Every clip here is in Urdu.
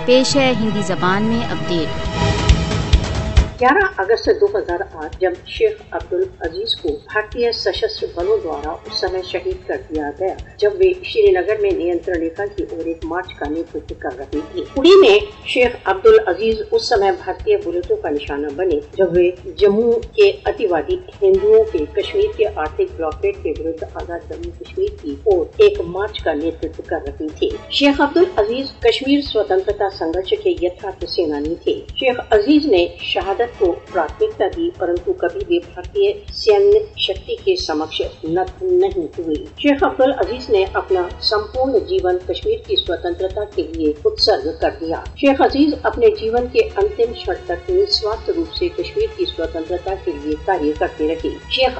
پیش ہے ہندی زبان میں اپڈیٹ۔ 11 اگست 2008 جب شیخ عبدالعزیز کو بھارتی سشستر بلوں دوارا اس سمے شہید کر دیا گیا جب وہ شری نگر میں نینترن ریکھا کی اور ایک مارچ کا نیترتو کر رہی تھی۔ پوری میں شیخ عبدالعزیز اس سمے بھارتی بلٹوں کا نشانہ بنے جب وہ جموں کے اطیوادی ہندوؤں کے کشمیر کے آرتھک بلاکیڈ کے ورد آزاد جموں کشمیر کی اور ایک مارچ کا نیترتو کر رہی تھی۔ شیخ عبدالعزیز کشمیر سوتنترتا سنگھرش کے یتھارتھ سینانی تھے۔ شیخ عزیز نے شہادت کو پراتمکتا دی پرنتو کبھی بھی بھارتی سینیہ شکتی کے سمکش نت نہیں ہوئی۔ شیخ عبدالعزیز نے اپنا سمپورن جیون کشمیر کی سوتنترتا کے لیے اتسرگ کر دیا۔ شیخ عزیز اپنے جیون کے انتم چھڑ تک نسوارتھ روپ سے کشمیر کی سوتنترتا کے لیے کاریہ کرتے رہے۔ شیخ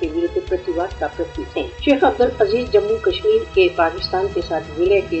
کے ورد پرتیواد کا پرتیک ہیں۔ شیخ عبدالعزیز جموں کشمیر کے پاکستان کے ساتھ ولے کے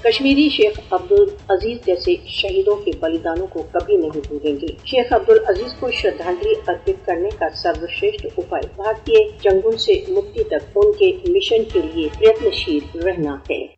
کشمیری شیخ عبدالعزیز جیسے شہیدوں کے بلیدانوں کو کبھی نہیں بھولیں گے۔ شیخ عبدالعزیز کو شردھانجلی ارپت کرنے کا سروشریشٹھ اپائے بھارتی چنگل سے مکتی تک ان کے مشن کے لیے پریتنشیل رہنا ہے۔